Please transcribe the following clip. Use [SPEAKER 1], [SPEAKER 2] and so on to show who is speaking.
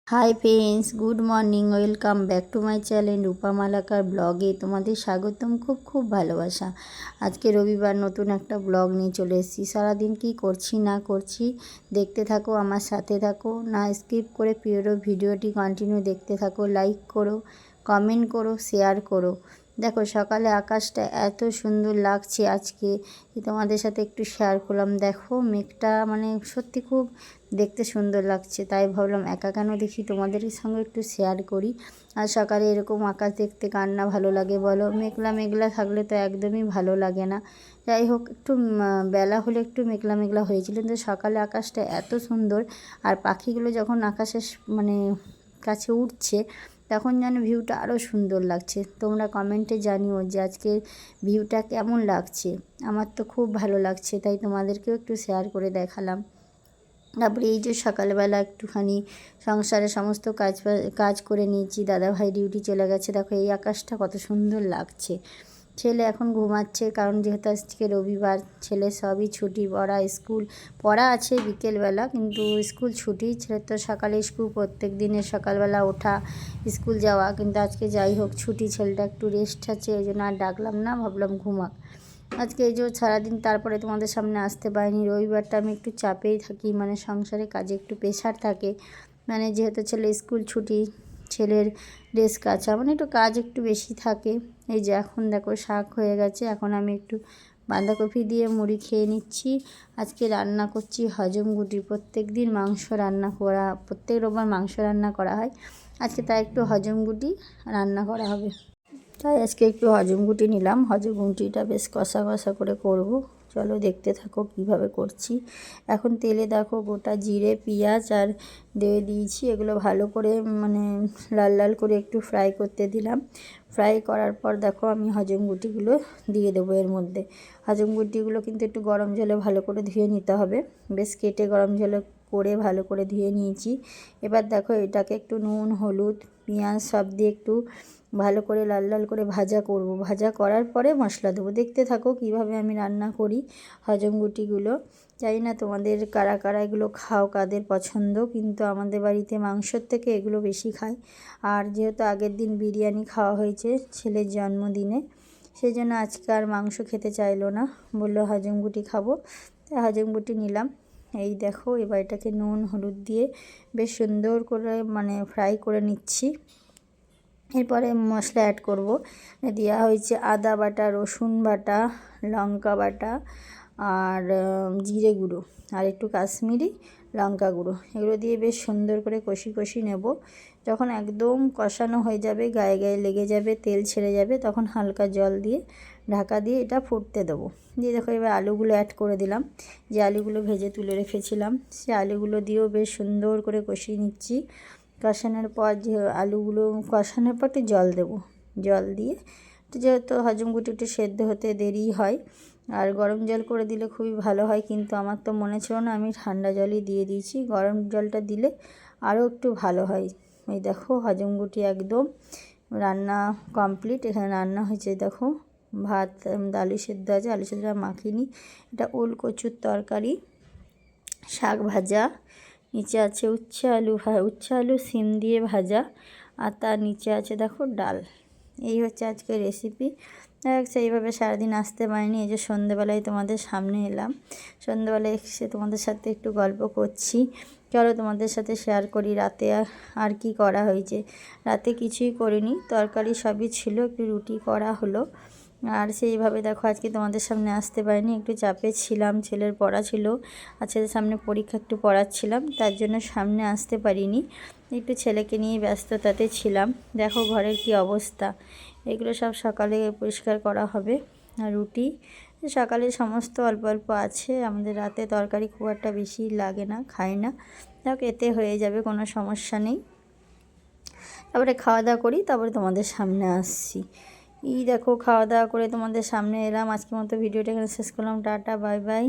[SPEAKER 1] High friends, good morning. Welcome back to my channel Rupa Malakar ব্লগে তোমাদের স্বাগতম। খুব খুব ভালোবাসা। আজকে রবিবার নতুন একটা ব্লগ নিয়ে চলে এসেছি। সারাদিন কি করছি না করছি দেখতে থাকো, আমার সাথে থাকো, না স্কিপ করে পুরো ভিডিওটি কন্টিনিউ দেখতে থাকো। লাইক করো, কমেন্ট করো, শেয়ার করো। দেখো সকালে আকাশটা এত সুন্দর লাগছে আজকে, তোমাদের সাথে একটু শেয়ার করলাম। দেখো মেঘটা মানে সত্যি খুব দেখতে সুন্দর লাগছে, তাই ভাবলাম একা কেন দেখি, তোমাদের সঙ্গে একটু শেয়ার করি। আর সকালে এরকম আকাশ দেখতে কার না ভালো লাগে বলো? মেঘলা মেঘলা থাকলে তো একদমই ভালো লাগে না। যাই হোক, একটু বেলা হলে একটু মেঘলা মেঘলা হয়েছিল, কিন্তু সকালে আকাশটা এত সুন্দর। আর পাখিগুলো যখন আকাশে মানে কাছে উঠছে, তখন যেন ভিউটা আরও সুন্দর লাগছে। তোমরা কমেন্টে জানিও যে আজকের ভিউটা কেমন লাগছে। আমার তো খুব ভালো লাগছে, তাই তোমাদেরকেও একটু শেয়ার করে দেখালাম। তারপরে এই যে সকালবেলা একটুখানি সংসারে সমস্ত কাজ করে নিয়েছি। দাদাভাই ডিউটি চলে গেছে। দেখো এই আকাশটা কত সুন্দর লাগছে। ছেলে এখন ঘুমাচ্ছে, কারণ যেহেতু আজকে রবিবার, ছেলে সবই ছুটি। স্কুল পড়া আছে বিকেলবেলা, কিন্তু স্কুল ছুটি। ছেলে তো সকালে স্কুল, প্রত্যেক দিনের সকালবেলা ওঠা, স্কুল যাওয়া, কিন্তু আজকে যাই হোক ছুটি, ছেলেটা একটু রেস্ট আছে, ওই জন্য আর ডাকলাম না, ভাবলাম ঘুমাক। আজকে এই যে সারাদিন তারপরে তোমাদের সামনে আসতে পারিনি। রবিবারটা আমি একটু চাপেই থাকি, মানে সংসারে কাজে একটু প্রেশার থাকে, মানে যেহেতু ছেলে স্কুল ছুটি, ছেলের ড্রেস কাচা, মানে একটু কাজ একটু বেশি থাকে। এই যে এখন দেখো শাক হয়ে গেছে, এখন আমি একটু বাঁধাকপি দিয়ে মুড়ি খেয়ে নিচ্ছি। আজকে রান্না করছি হজম গুটি। প্রত্যেক দিন মাংস রান্না করা, প্রত্যেক রোববার মাংস রান্না করা হয়, আজকে তাই একটু হজম গুটি রান্না করা হবে। তাই আজকে একটু হজম গুটি নিলাম। হজম গুটিটা বেশ কষা কষা করে করব। চলো দেখতে থাকো কিভাবে করছি। এখন তেলে দেখো গোটা জিরে, পেঁয়াজ আর দিয়ে দিয়েছি। এগুলো ভালো করে মানে লাল লাল করে একটু ফ্রাই করতে দিলাম। ফ্রাই করার পর দেখো আমি হজম গুটিগুলো দিয়ে দেবো এর মধ্যে। হজম গুটিগুলো কিন্তু একটু গরম জলে ভালো করে ধুয়ে নিতে হবে। বেশ কেটে গরম জলে করে ভালো করে ধুয়ে নিয়েছি। এবার দেখো এটাকে একটু নুন, হলুদ, পেঁয়াজ সব দিয়ে একটু ভালো করে লাল লাল করে ভাজা করব। ভাজা করার পরে মশলা দেবো। দেখতে থাকো কিভাবে আমি রান্না করি হজম গুটিগুলো। জানি না তোমাদের কারা কারা এগুলো খাও, কাদের পছন্দ, কিন্তু আমাদের বাড়িতে মাংসর থেকে এগুলো বেশি খায়। আর যেহেতু আগের দিন বিরিয়ানি খাওয়া হয়েছে ছেলের জন্মদিনে, সেই জন্য আজকে আর মাংস খেতে চাইলো না, বললো হজম গুটি খাবো, তাই হজম গুটি নিলাম। এই দেখো এবার এটাকে নুন হলুদ দিয়ে বেশ সুন্দর করে মানে ফ্রাই করে নিচ্ছি। এরপরে মশলা অ্যাড করব। দেওয়া হয়েছে আদা বাটা, রসুন বাটা, লঙ্কা বাটা আর জিরে গুঁড়ো আর একটু কাশ্মীরি লঙ্কা গুঁড়ো। এগুলো দিয়ে বেশ সুন্দর করে কষি নেব। যখন একদম কষানো হয়ে যাবে, গায়ে গায়ে লেগে যাবে, তেল ছেড়ে যাবে, তখন হালকা জল দিয়ে ঢাকা দিয়ে এটা ফুটতে দেবো। দিয়ে দেখো এবার আলুগুলো অ্যাড করে দিলাম। যে আলুগুলো ভেজে তুলে রেখেছিলাম, সে আলুগুলো দিয়েও বেশ সুন্দর করে কষিয়ে নিচ্ছি। কষানোর পর যে আলুগুলো কষানোর পর একটু জল দেবো। জল দিয়ে যেহেতু হজম গুটি একটু সেদ্ধ হতে দেরি হয়, আর গরম জল করে দিলে খুবই ভালো হয়, কিন্তু আমার তো মনে ছিল না, আমি ঠান্ডা জলই দিয়ে দিয়েছি। গরম জলটা দিলে আরও একটু ভালো হয়। এই দেখো হজম গুটি একদম রান্না কমপ্লিট। এখানে রান্না হয়েছে দেখো, ভাত, আলু সেদ্ধ আছে, আলু সেদ্ধ মাখিনি। এটা ওল কচুর তরকারি, শাক ভাজা, নিচে আছে উচ্ছে আলু সিম দিয়ে ভাজা, আর তার নিচে আছে দেখো ডাল। এই হচ্ছে আজকের রেসিপি। সেইভাবে সারাদিন আসতে পারিনি, এই যে সন্ধ্যেবেলায় তোমাদের সামনে এলাম। সন্ধ্যেবেলায় এসে তোমাদের সাথে একটু গল্প করছি। চলো তোমাদের সাথে শেয়ার করি রাতে আর কি করা হয়েছে। রাতে কিছুই করিনি, তরকারি সবই ছিল, একটু রুটি করা হলো। আর সেইভাবে দেখো আজকে তোমাদের সামনে আসতে পারিনি, একটু চাপে ছিলাম, ছেলের পড়া ছিল, আর ছেলের সামনে পরীক্ষা, একটু পড়াচ্ছিলাম, তার জন্য সামনে আসতে পারিনি। একটু ছেলেকে নিয়ে ব্যস্ততাতে ছিলাম। দেখো ঘরের কি অবস্থা। এগুলো সব সকালে পরিষ্কার করা হবে। আর রুটি সকালে সমস্ত অল্প অল্প আছে, আমাদের রাতে তরকারি খুব একটা বেশি লাগে না, খাই না। দেখো এতে হয়ে যাবে, কোনো সমস্যা নেই। তারপরে খাওয়া দাওয়া করি, তারপরে তোমাদের সামনে আসছি। এই দেখো খাওয়া দাওয়া করে তোমাদের সামনে এলাম। আজকের মতো ভিডিওটা এখানে শেষ করলাম। Tata, bye bye.